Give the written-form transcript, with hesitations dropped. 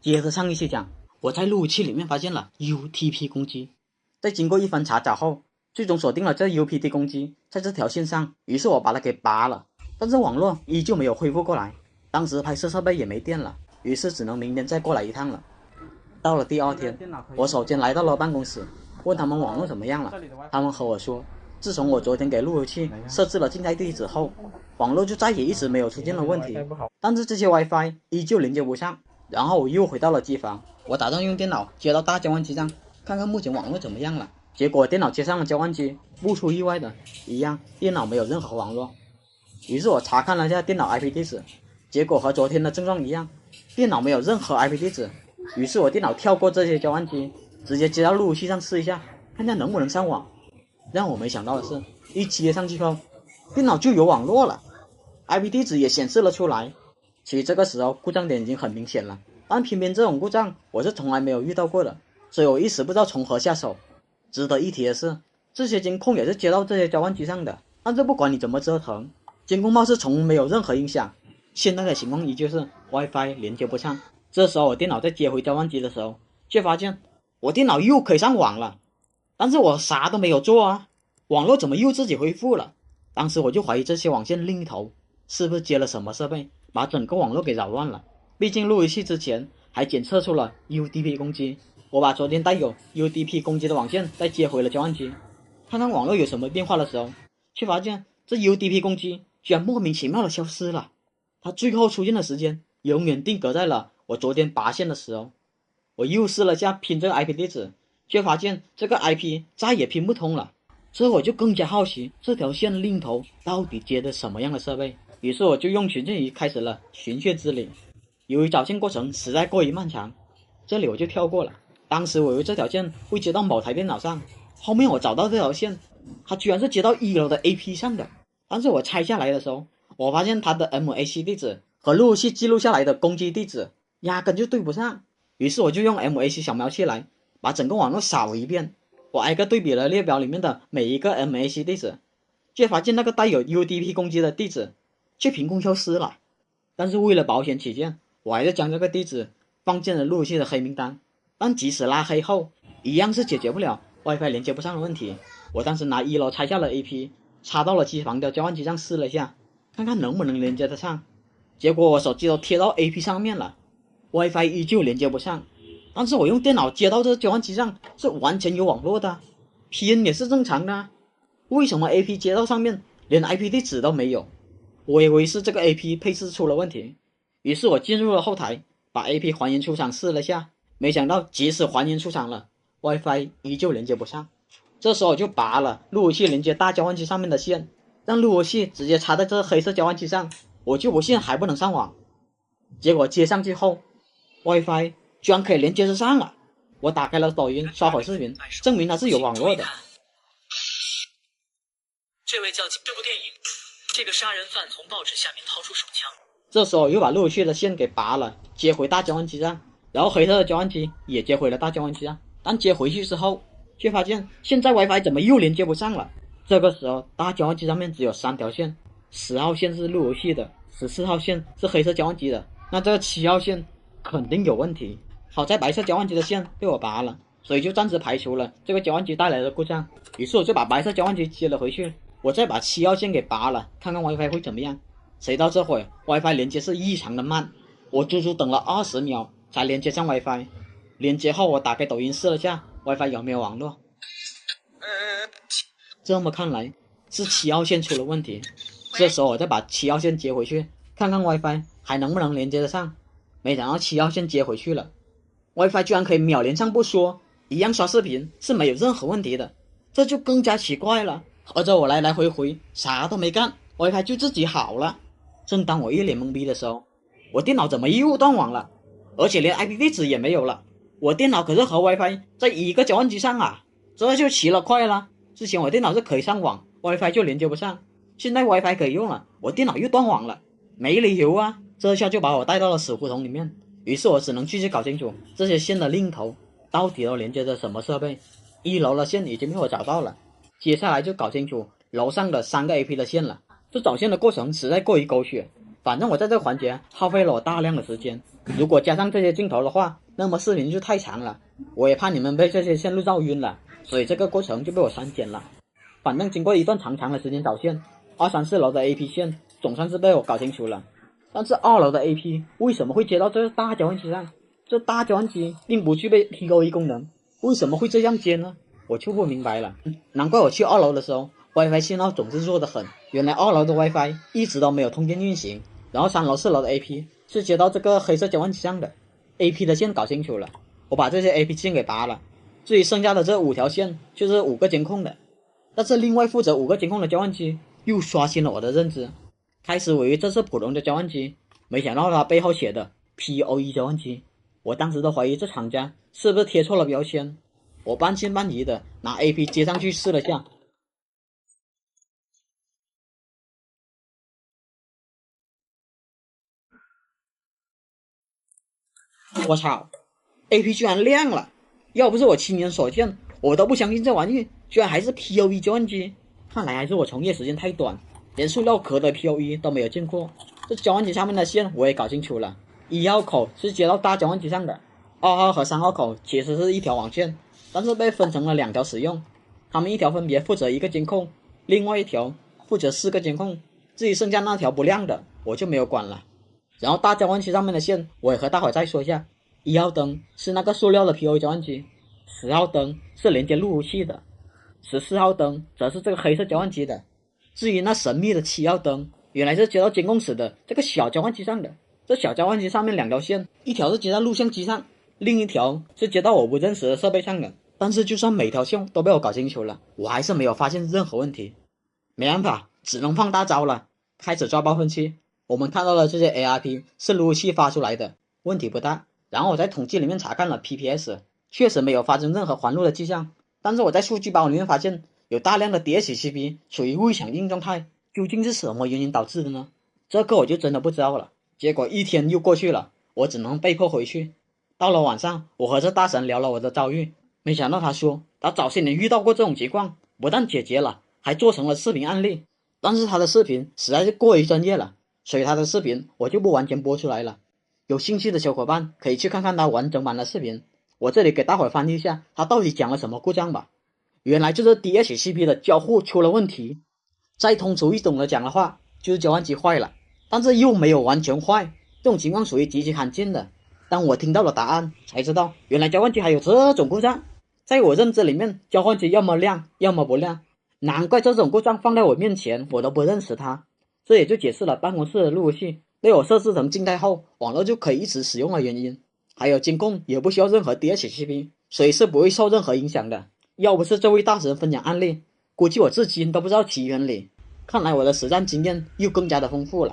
接着上一期讲，我在路由器里面发现了 UTP 攻击，在经过一番查找后，最终锁定了这 UPT 攻击在这条线上，于是我把它给拔了，但是网络依旧没有恢复过来，当时拍摄设备也没电了，于是只能明天再过来一趟了。到了第二天，我首先来到了办公室，问他们网络怎么样了，他们和我说，自从我昨天给路由器设置了静态地址后，网络就再也一直没有出现了问题，但是这些 WiFi 依旧连接不上。然后我又回到了机房，我打算用电脑接到大交换机上，看看目前网络怎么样了。结果电脑接上了交换机，不出意外的一样，电脑没有任何网络。于是我查看了一下电脑 IP 地址，结果和昨天的症状一样，电脑没有任何 IP 地址。于是我电脑跳过这些交换机，直接接到路由器上试一下，看看能不能上网。让我没想到的是，一接上去后，电脑就有网络了， IP 地址也显示了出来。其实这个时候故障点已经很明显了，但偏偏这种故障我是从来没有遇到过的，所以我一时不知道从何下手。值得一提的是，这些监控也是接到这些交换机上的，但是不管你怎么折腾，监控貌似从没有任何影响。现在的情况依旧是 WiFi 连接不上。这时候我电脑在接回交换机的时候，却发现我电脑又可以上网了，但是我啥都没有做啊，网络怎么又自己恢复了？当时我就怀疑这些网线另一头是不是接了什么设备，把整个网络给扰乱了。毕竟路由器之前还检测出了 UDP 攻击，我把昨天带有 UDP 攻击的网线再接回了交换机，看看网络有什么变化的时候，却发现这 UDP 攻击居然莫名其妙的消失了，它最后出现的时间永远定格在了我昨天拔线的时候。我又试了下拼这个 IP 地址，却发现这个 IP 再也拼不通了。之后我就更加好奇这条线另一头到底接的什么样的设备，于是我就用寻线仪开始了寻线之旅。由于找线过程实在过于漫长，这里我就跳过了。当时我以为这条线会接到某台电脑上，后面我找到这条线，它居然是接到1楼的 AP 上的。但是我拆下来的时候，我发现它的 MAC 地址和路由器记录下来的攻击地址压根就对不上。于是我就用 MAC 扫描器来把整个网络扫一遍，我挨个对比了列表里面的每一个 MAC 地址，却发现那个带有 UDP 攻击的地址却凭空消失了。但是为了保险起见，我还是将这个地址放进了路由器的黑名单，但即使拉黑后一样是解决不了 WiFi 连接不上的问题。我当时拿1楼拆下了 AP， 插到了机房的交换机上试了一下，看看能不能连接得上。结果我手机都贴到 AP 上面了， WiFi 依旧连接不上，但是我用电脑接到这交换机上是完全有网络的，拼也是正常的。为什么 AP 接到上面连 IP 地址都没有？我以为是这个 AP 配置出了问题，于是我进入了后台，把 AP 还原出厂试了下，没想到即使还原出厂了， WiFi 依旧连接不上。这时候我就拔了路由器连接大交换机上面的线，让路由器直接插在这黑色交换机上，我就不信还不能上网。结果接上去后 WiFi 居然可以连接得上了。我打开了抖音刷会视频，证明它是有网络的。这位叫这部电影，这个杀人犯从报纸下面掏出手枪。这时候又把路由器的线给拔了，接回大交换机上，然后黑色的交换机也接回了大交换机上。但接回去之后，却发现现在 WiFi 怎么又连接不上了。这个时候大交换机上面只有3条线，10号线是路由器的，14号线是黑色交换机的，那这个7号线肯定有问题。好在白色交换机的线被我拔了，所以就暂时排除了这个交换机带来的故障。于是我就把白色交换机接了回去，我再把7号线给拔了，看看 WiFi 会怎么样。谁到这会 WiFi 连接是异常的慢，我足足等了20秒才连接上 WiFi。连接后我打开抖音试了下 WiFi 有没有网络，这么看来是7号线出了问题。这时候我再把7号线接回去，看看 WiFi 还能不能连接得上。没想到7号线接回去了， WiFi 居然可以秒连上不说，一样刷视频是没有任何问题的，这就更加奇怪了。合着我来来回回啥都没干， WiFi 就自己好了。正当我一脸懵逼的时候，我电脑怎么又断网了，而且连 IP 地址也没有了。我电脑可是和 WiFi 在一个交换机上啊，这就奇了怪了。之前我电脑是可以上网， WiFi 就连接不上，现在 WiFi 可以用了，我电脑又断网了，没理由啊。这下就把我带到了死胡同里面。于是我只能继续搞清楚这些线的另头到底都连接着什么设备。1楼的线已经被我找到了，接下来就搞清楚楼上的3个 AP 的线了。这找线的过程实在过于狗血，反正我在这个环节耗费了我大量的时间，如果加上这些镜头的话，那么视频就太长了，我也怕你们被这些线路绕晕了，所以这个过程就被我删减了。反正经过一段长的时间找线，2、3、4楼的 AP 线总算是被我搞清楚了。但是2楼的 AP 为什么会接到这个大交换机上？这大交换机并不具备 PoE 功能，为什么会这样接呢？我就不明白了。难怪我去2楼的时候 WiFi 信号总是弱得很，原来2楼的 WiFi 一直都没有通电运行。然后3楼、4楼的 AP 是接到这个黑色交换机上的 AP 的线搞清楚了，我把这些 AP 线给拔了，至于剩下的这5条线就是5个监控的。但是另外负责5个监控的交换机又刷新了我的认知，开始我以为这是普通的交换机，没想到它背后写的 PoE 交换机，我当时都怀疑这厂家是不是贴错了标签。我半信半疑的拿 AP 接上去试了下，我操 ，AP 居然亮了！要不是我亲眼所见，我都不相信这玩意居然还是 PoE 交换机。看来还是我从业时间太短，连塑料壳的 PoE 都没有见过。这交换机上面的线我也搞清楚了，1号口是接到大交换机上的，2号和3号口其实是一条网线，但是被分成了2条使用，他们一条分别负责1个监控，另外一条负责4个监控。至于剩下那条不亮的，我就没有管了。然后大交换机上面的线，我也和大伙再说一下。1号灯是那个塑料的 PoE 交换机，10号灯是连接路由器的，14号灯则是这个黑色交换机的。至于那神秘的7号灯，原来是接到监控室的这个小交换机上的。这小交换机上面2条线，一条是接到录像机上，另一条是接到我不认识的设备上的。但是就算每条线都被我搞清楚了，我还是没有发现任何问题。没办法，只能放大招了，开始抓包分期。我们看到了这些 ARP 是路由器发出来的，问题不大。然后我在统计里面查看了 PPS， 确实没有发生任何环路的迹象。但是我在数据包里面发现有大量的 DHCP 处于未响应状态，究竟是什么原因导致的呢？这个我就真的不知道了。结果1天又过去了，我只能被迫回去。到了晚上，我和这大神聊了我的遭遇，没想到他说他早些年遇到过这种情况，不但解决了，还做成了视频案例。但是他的视频实在是过于专业了，所以他的视频我就不完全播出来了。有兴趣的小伙伴可以去看看他完整版的视频，我这里给大伙翻译一下他到底讲了什么故障吧。原来就是 DHCP 的交互出了问题，再通俗易懂的讲的话，就是交换机坏了，但是又没有完全坏，这种情况属于极其罕见的。当我听到了答案，才知道原来交换机还有这种故障。在我认知里面，交换机要么亮，要么不亮，难怪这种故障放在我面前，我都不认识它。这也就解释了办公室的路由器被我设置成静态后，网络就可以一直使用的原因。还有监控也不需要任何 DHCP， 所以是不会受任何影响的。要不是这位大神分享案例，估计我至今都不知道其原理。看来我的实战经验又更加的丰富了。